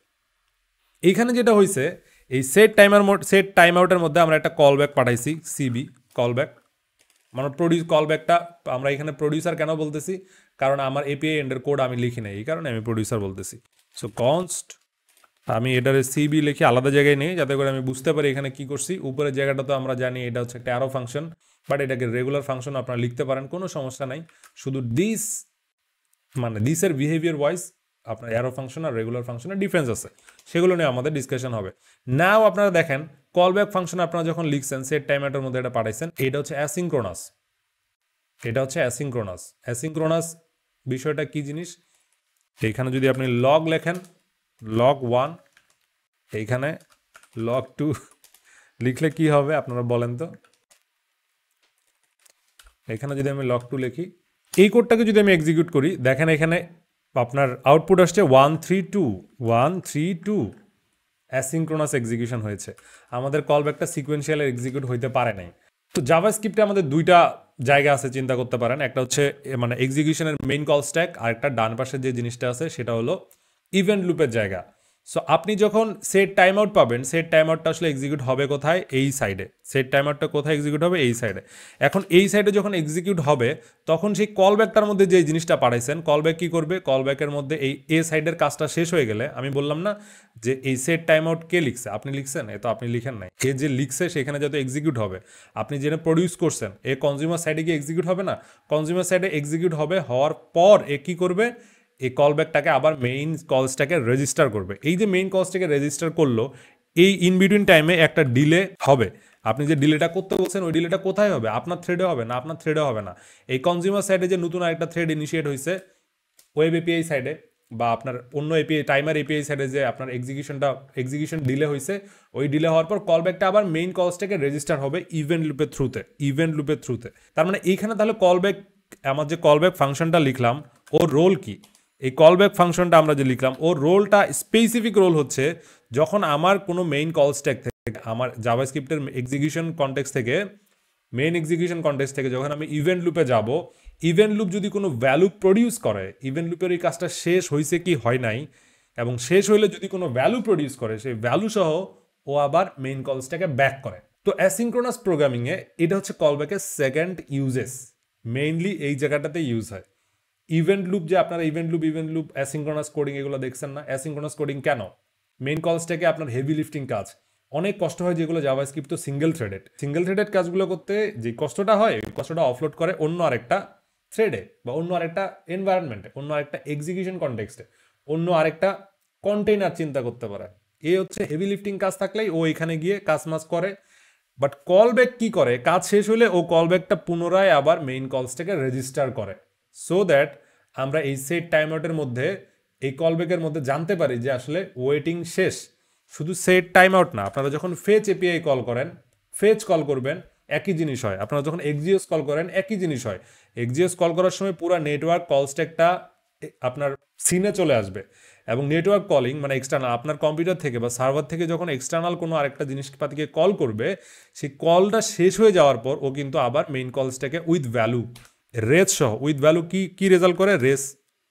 এইখানে যেটা হয়েছে, এই সেট টাইম আউটের মধ্যে আমরা একটা কলব্যাক পাঠাইছি, সিবি কলব্যাক, মানে কলব্যাকটা আমরা এখানে প্রডিউসার কেন বলতেছি, কারণ আমার এপিআই এন্ডের কোড আমি লিখি নাই, এই কারণে আমি প্রডিউসার বলতেছি। সো কনস্ট আমি এটার সিবি লিখি আলাদা জায়গায় নেই, যাতে করে আমি বুঝতে পারি এখানে কি করছি। উপরের জায়গাটা তো আমরা জানি এটা হচ্ছে একটা অ্যারো ফাংশন, বাট এটাকে রেগুলার ফাংশন আপনারা লিখতে পারেন, কোনো সমস্যা নাই। শুধু দিসের বিহেভিয়ার ওয়াইজ আপনার অ্যারো ফাংশন আর রেগুলার ফাংশনের ডিফারেন্স আছে, সেগুলো নিয়ে আমাদের ডিসকাশন হবে। নাও আপনারা দেখেন কলব্যাক ফাংশন আপনারা যখন লিখছেন সেট টাইম আউটের মধ্যে এটা পাঠাইছেন, এটা হচ্ছে অ্যাসিনক্রোনাস, অ্যাসিনক্রোনাস বিষয়টা কি জিনিস, এইখানে যদি আপনি লগ লেখেন, log 1, এইখানে log 2 লিখলে কি হবে আপনারা বলেন তো। এখানে যদি আমি log 2 লিখি, এই কোডটাকে যদি আমি এক্সিকিউট করি, দেখেন এখানে আপনার আউটপুট আসছে 132 অ্যাসিনক্রোনাস এক্সিকিউশন হয়েছে। আমাদের কলব্যাকটা সিকোয়েন্সিয়াল এক্সিকিউট হইতে পারে নাই। তো জাভাস্ক্রিপ্টে আমাদের দুইটা জায়গা আছে, চিন্তা করতে পারেন। একটা হচ্ছে মানে এক্সিকিউশনের মেইন কল স্ট্যাক, আর একটা ডান পাশে যে জিনিসটা আছে সেটা হলো ইভেন্ট লুপের জায়গা। সো আপনি যখন সেট টাইম আউট পাবেন, সেট টাইম আউটটা আসলে এক্সিকিউট হবে কোথায়? এই সাইডে। সেট টাইম আউটটা কোথায় এক্সিকিউট হবে? এই সাইডে। এখন এই সাইডে যখন এক্সিকিউট হবে তখন সেই কলব্যাকটার মধ্যে যে জিনিসটা পাঠাইছেন, কলব্যাক কি করবে? কলব্যাকের মধ্যে এই এ সাইডের কাজটা শেষ হয়ে গেলে, আমি বললাম না যে এই সেট টাইম আউট কে লিখছে? আপনি লিখছেন? এ তো আপনি লিখেন নাই। এ যে লিখছে সেখানে যত এক্সিকিউট হবে, আপনি যেটা প্রডিউস করছেন এ কনজিউমার সাইডে গিয়ে এক্সিকিউট হবে না? কনজিউমার সাইডে এক্সিকিউট হবে, হওয়ার পর এ কী করবে? এই কলব্যাকটাকে আবার মেইন কলসটাকে রেজিস্টার করবে। এই যে মেইন কলসটাকে রেজিস্টার করলো, এই ইন বিটুইন টাইমে একটা ডিলে হবে। আপনি যে ডিলেটা করতে বলছেন ওই ডিলেটা কোথায় হবে? আপনার থ্রেডে হবে না, আপনার থ্রেডে হবে না। এই কনজিউমার সাইডে যে নতুন আরেকটা থ্রেড ইনিশিয়েট হয়েছে ওয়েব এপিআই সাইডে বা আপনার অন্য এপিআই টাইমার এপিআই সাইডে যে আপনার এক্সিকিউশন ডিলে হয়েছে, ওই ডিলে হওয়ার পর কলব্যাকটা আবার মেইন কলসটাকে রেজিস্টার হবে ইভেন্ট লুপের থ্রুতে। তার মানে এইখানে তাহলে কলব্যাক, আমার যে কলব্যাক ফাংশনটা লিখলাম ওর রোল কি? এই কলব্যাক ফাংশনটা আমরা যে লিখলাম ওর রোলটা স্পেসিফিক রোল হচ্ছে যখন আমার কোনো মেইন কল স্ট্যাক থেকে, আমার জাভাস্ক্রিপ্টের এক্সিকিউশন কনটেক্সট থেকে, মেইন এক্সিকিউশন কনটেক্সট থেকে যখন আমি ইভেন্ট লুপে যাব, ইভেন্ট লুপ যদি কোনো ভ্যালু প্রডিউস করে, ইভেন্ট লুপের এই কাজটা শেষ হয়েছে কি হয় নাই, এবং শেষ হইলে যদি কোনো ভ্যালু প্রডিউস করে, সেই ভ্যালু সহ ও আবার মেইন কলসটাকে ব্যাক করে। তো অ্যাসিঙ্ক্রোনাস প্রোগ্রামিংয়ে এটা হচ্ছে কলব্যাকের সেকেন্ড ইউজেস, মেইনলি এই জায়গাটাতে ইউজ হয়। ইভেন্ট লুপ যে আপনারা ইভেন্ট লুপ অ্যাসিঙ্ক্রোনাস কোডিং এগুলো দেখছেন না? অ্যাসিঙ্ক্রোনাস কোডিং কেন? মেইন কলসটাকে আপনার হেভি লিফটিং কাজ, অনেক কষ্ট হয় যেগুলো জাভাস্ক্রিপ্ট তো সিঙ্গেল থ্রেডেড কাজগুলো করতে যে কষ্টটা হয়, ওই কষ্টটা অফলোড করে অন্য আরেকটা থ্রেডে বা অন্য আরেকটা এনভায়রনমেন্টে, অন্য আরেকটা এক্সিকিউশন কনটেক্সটে, অন্য আরেকটা কন্টেইনার চিন্তা করতে পারে। এ হচ্ছে হেভি লিফটিং কাজ থাকলেই ও এখানে গিয়ে কাজ মাজ করে। বাট কলব্যাক কি করে? কাজ শেষ হলে ও কলব্যাকটা পুনরায় আবার মেইন কলসটাকে রেজিস্টার করে, সো দ্যাট আমরা এই সেট টাইম আউটের মধ্যে, এই কলব্যাকের মধ্যে জানতে পারি যে আসলে ওয়েটিং শেষ। শুধু সেট টাইম আউট না, আপনারা যখন ফেচ এপিআই কল করেন, ফেচ কল করবেন একই জিনিস হয়। আপনারা যখন এক্সজিএস কল করেন একই জিনিস হয়। এক্সজিএস কল করার সময় পুরো নেটওয়ার্ক কল স্ট্যাকটা আপনার সিনে চলে আসবে, এবং নেটওয়ার্ক কলিং মানে এক্সটার্নাল আপনার কম্পিউটার থেকে বা সার্ভার থেকে যখন এক্সটার্নাল কোনো আরেকটা জিনিসপাতিকে কল করবে, সেই কলটা শেষ হয়ে যাওয়ার পর ও কিন্তু আবার মেইন কলসটাকে উইথ ভ্যালু, রেস সহ, উইথ ভ্যালু কি রেজাল্ট করে?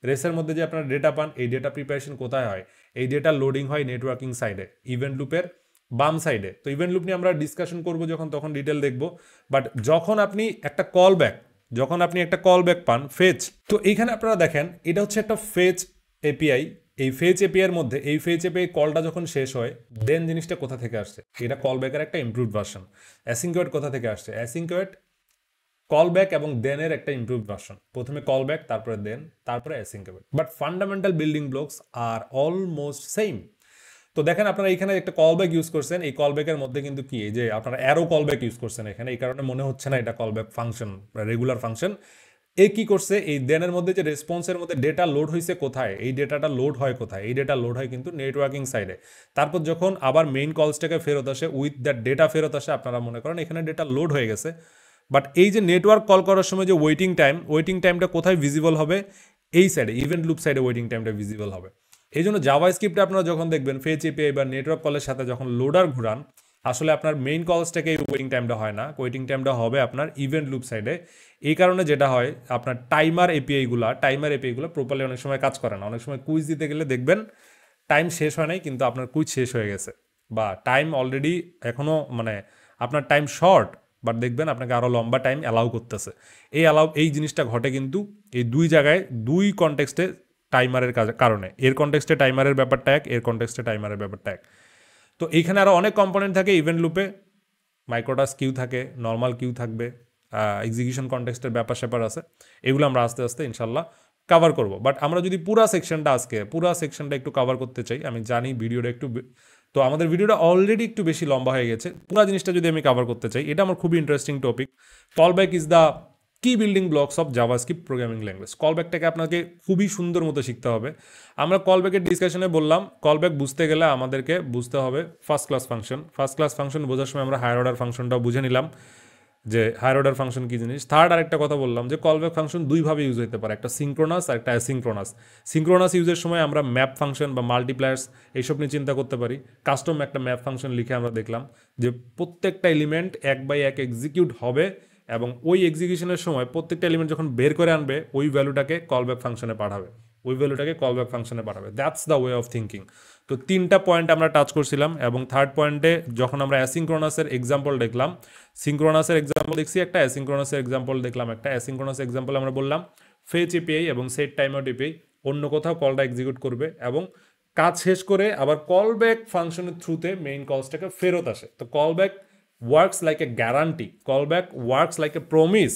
রেসের মধ্যে যে আপনার ডেটা পান, এই ডেটা প্রিপারেশন কোথায় হয়? এই ডেটা লোডিং হয় নেটওয়ার্কিং সাইডে, ইভেন্ট লুপের বাম সাইডে। তো ইভেন্ট লুপ নিয়ে আমরা ডিসকাশন করবো যখন, তখন ডিটেল দেখবো। বাট যখন আপনি একটা কল ব্যাক পান ফেচ, তো এইখানে আপনারা দেখেন এটা হচ্ছে একটা ফেচ এপিআই। এই ফেচ এপিআই এর মধ্যে এই ফেচ এপিআই কলটা যখন শেষ হয়, দেন জিনিসটা কোথা থেকে আসছে? এটা কল ব্যাকের একটা ইমপ্রুভড ভার্সন। অ্যাসিঙ্কোয়েট কোথা থেকে আসছে? অ্যাসিঙ্কোয়েট কলব্যাক এবং দেনের একটা ইমপ্রুভ ভার্সন। প্রথমে কলব্যাক, তারপরে দেন, তারপরে async await. But fundamental building blocks are almost same. তো দেখেন আপনারা এখানে একটা কলব্যাক ইউজ করছেন, এই কলব্যাকের মধ্যে কিন্তু কি এই যে আপনারা অ্যারো কলব্যাক ইউজ করছেন এখানে, এই কারণে মনে হচ্ছে না এটা কলব্যাক ফাংশন, রেগুলার ফাংশন। এ কি করছে? এই দেনের মধ্যে যে রেসপন্সের মধ্যে ডেটা লোড হয়েছে কোথায়, এই ডেটাটা লোড হয় কোথায়? এই ডেটা লোড হয় কিন্তু নেটওয়ার্কিং সাইডে। তারপর যখন আবার মেইন কলসটাকে ফেরত আসে, উইথ দ্যাট ডেটা ফেরত আসে, আপনারা মনে করেন এখানে ডেটা লোড হয়ে গেছে। বাট এই যে নেটওয়ার্ক কল করার সময় যে ওয়েটিং টাইমটা কোথায় ভিজিবল হবে? এই সাইডে, ইভেন্ট লুপ সাইডে ওয়েটিং টাইমটা ভিজিবল হবে। এই জন্য জাভাস্ক্রিপ্টে আপনারা যখন দেখবেন ফেচ এপিআই বা নেটওয়ার্ক কলের সাথে যখন লোডার ঘুরান, আসলে আপনার মেইন কলসটাকে এই ওয়েটিং টাইমটা হয় না, ওয়েটিং টাইমটা হবে আপনার ইভেন্ট লুপ সাইডে। এই কারণে যেটা হয়, আপনার টাইমার এপিআইগুলো প্রপারলি অনেক সময় কাজ করে না। অনেক সময় কুইজ দিতে গেলে দেখবেন টাইম শেষ হয় নাই, কিন্তু আপনার কুইজ শেষ হয়ে গেছে, বা টাইম অলরেডি এখনও মানে আপনার টাইম শর্ট, বাট দেখবেন আপনাকে আরও লম্বা টাইম অ্যালাউ করতেছে। এই জিনিসটা ঘটে কিন্তু এই দুই জায়গায়, দুই কনটেক্সটে টাইমারের কারণে। এর কনটেক্সটে টাইমারের ব্যাপারটা এক, এর কনটেক্সটে টাইমারের ব্যাপারটা এক। তো এইখানে আরও অনেক কম্পোনেন্ট থাকে ইভেন্ট লুপে, মাইক্রোটাস্ক কিউ থাকে, নর্মাল কিউ থাকবে, এক্সিকিউশন কনটেক্সটের ব্যাপার স্যাপার আছে। এগুলো আমরা আস্তে আস্তে ইনশাল্লাহ কভার করব। বাট আমরা যদি পুরা সেকশনটা একটু কভার করতে চাই, আমি জানি ভিডিওটা একটু, তো আমাদের ভিডিওটা অলরেডি একটু বেশি লম্বা হয়ে গেছে। পুরা জিনিসটা যদি আমি কভার করতে চাই, এটা আমার খুবই interesting topic. Callback is the key building blocks of JavaScript programming language. কলব্যাকটাকে আপনাকে খুবই সুন্দর মতো শিখতে হবে। আমরা কলব্যাকের ডিসকাশনে বললাম, কলব্যাক বুঝতে গেলে আমাদেরকে বুঝতে হবে ফার্স্ট ক্লাস ফাংশন বোঝার সময় আমরা হায়ার অর্ডার ফাংশনটাও বুঝে নিলাম যে হায়ার অর্ডার ফাংশন কি জিনিস। থার্ড আরেকটা কথা বললাম যে কলব্যাক ফাংশন দুইভাবে ইউজ হতে পারে, একটা সিঙ্ক্রোনাস আর একটা অ্যাসিঙ্ক্রোনাস। সিঙ্ক্রোনাস ইউজের সময় আমরা ম্যাপ ফাংশন বা মাল্টিপ্লায়ার্স এইসব নিয়ে চিন্তা করতে পারি। কাস্টম একটা ম্যাপ ফাংশন লিখে আমরা দেখলাম যে প্রত্যেকটা এলিমেন্ট 1/1 এক্সিকিউট হবে, এবং ওই এক্সিকিউশনের সময় প্রত্যেকটা এলিমেন্ট যখন বের করে আনবে ওই ভ্যালুটাকে কলব্যাক ফাংশনে পাঠাবে। ওই ভ্যালুটাকে কল ব্যাক ফাংশনে পাঠাবে। That's the way of thinking. তো 3টা পয়েন্ট আমরা টাচ করছিলাম, এবং থার্ড পয়েন্টে যখন আমরা অ্যাসিঙ্ক্রোনাসের এক্সাম্পল দেখলাম, সিঙ্ক্রোনাসের এক্সাম্পল দেখছি একটা, অ্যাসিঙ্ক্রোনাসের এক্সাম্পল দেখলাম একটা। অ্যাসিঙ্ক্রোনাস এক্সাম্পল আমরা বললাম ফেচ এপিআই এবং সেট টাইম আউট এপিআই অন্য কোথাও কলটা এক্সিকিউট করবে এবং কাজ শেষ করে আবার কল ব্যাক ফাংশনের থ্রুতে মেইন কলসটাকে ফেরত আসে। তো callback works like a guarantee, callback works like a promise,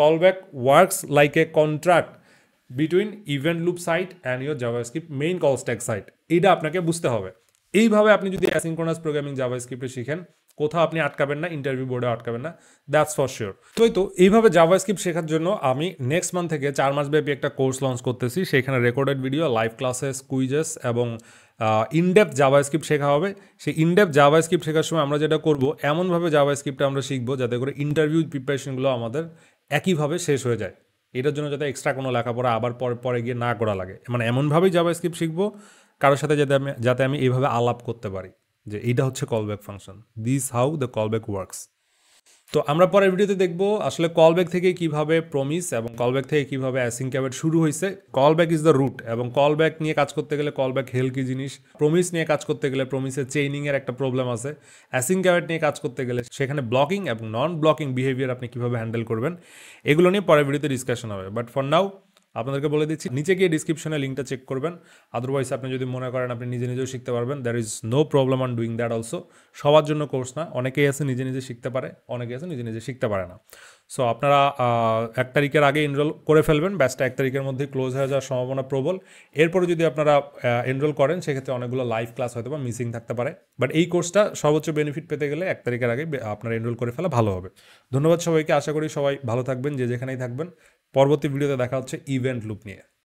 callback works like a contract between event loop side and your JavaScript main call stack side. এইটা আপনাকে বুঝতে হবে। এইভাবে আপনি যদি অ্যাসিঙ্ক্রোনাস প্রোগ্রামিং জাভাস্ক্রিপ্টে শিখেন, কোথাও আপনি আটকাবেন না, ইন্টারভিউ বোর্ডে আটকাবেন না, দ্যাটস ফর শিওর। তো এইভাবে জাভাস্ক্রিপ্ট শেখার জন্য আমি নেক্সট মান্থ থেকে 4 মাস ব্যাপী একটা কোর্স লঞ্চ করতেছি। সেখানে recorded video, live classes, quizzes এবং ইনডেপথ জাভাস্ক্রিপ্ট শেখা হবে। সেই ইনডেপথ জাভাস্ক্রিপ্ট শেখার সময় আমরা যেটা করবো, এমনভাবে জাভাস্ক্রিপ্টটা আমরা শিখবো যাতে করে ইন্টারভিউ প্রিপারেশনগুলো আমাদের একইভাবে শেষ হয়ে যায়। এটার জন্য যাতে এক্সট্রা কোনো লেখাপড়া আবার পরে গিয়ে না করা লাগে, মানে এমনভাবেই জাভাস্ক্রিপ্ট শিখবো কারোর সাথে যাতে আমি এইভাবে আলাপ করতে পারি যে এইটা হচ্ছে callback function, this how the callback works. তো আমরা পরের ভিডিওতে দেখবো আসলে কলব্যাক থেকে কিভাবে প্রমিস এবং কলব্যাক থেকে কিভাবে অ্যাসিঙ্ক অ্যাওয়েট শুরু হয়েছে। কলব্যাক ইজ দ্য রুট, এবং কলব্যাক নিয়ে কাজ করতে গেলে কলব্যাক হেল কি জিনিস, প্রমিস নিয়ে কাজ করতে গেলে প্রমিসের চেইনিং এর একটা প্রবলেম আছে, অ্যাসিঙ্ক অ্যাওয়েট নিয়ে কাজ করতে গেলে সেখানে ব্লকিং এবং নন ব্লকিং বিহেভিয়ার আপনি কিভাবে হ্যান্ডেল করবেন, এগুলো নিয়ে পরের ভিডিওতে ডিসকাশন হবে। বাট ফর নাও আপনাদেরকে বলে দিচ্ছি, নিচে গিয়ে ডিসক্রিপশনে লিঙ্কটা চেক করবেন। আদারওয়াইজ আপনি যদি মনে করেন আপনি নিজে নিজেও শিখতে পারবেন, there is no problem on doing that also. সবার জন্য কোর্স না, অনেকেই আছে নিজে নিজে শিখতে পারে, অনেকেই আছে নিজে নিজে শিখতে পারে না। সো আপনারা 1 তারিখের আগে এনরোল করে ফেলবেন, ব্যাচটা 1 তারিখের মধ্যে ক্লোজ হয়ে যাওয়ার সম্ভাবনা প্রবল। এরপরে যদি আপনারা এনরোল করেন সেক্ষেত্রে অনেকগুলো লাইভ ক্লাস হয়তো বা মিসিং থাকতে পারে, বাট এই কোর্সটা সর্বোচ্চ বেনিফিট পেতে গেলে 1 তারিখের আগে আপনারা এনরোল করে ফেলা ভালো হবে। ধন্যবাদ সবাইকে, আশা করি সবাই ভালো থাকবেন যে যেখানেই থাকবেন। পরবর্তী ভিডিওতে দেখা হচ্ছে ইভেন্ট লুপ নিয়ে।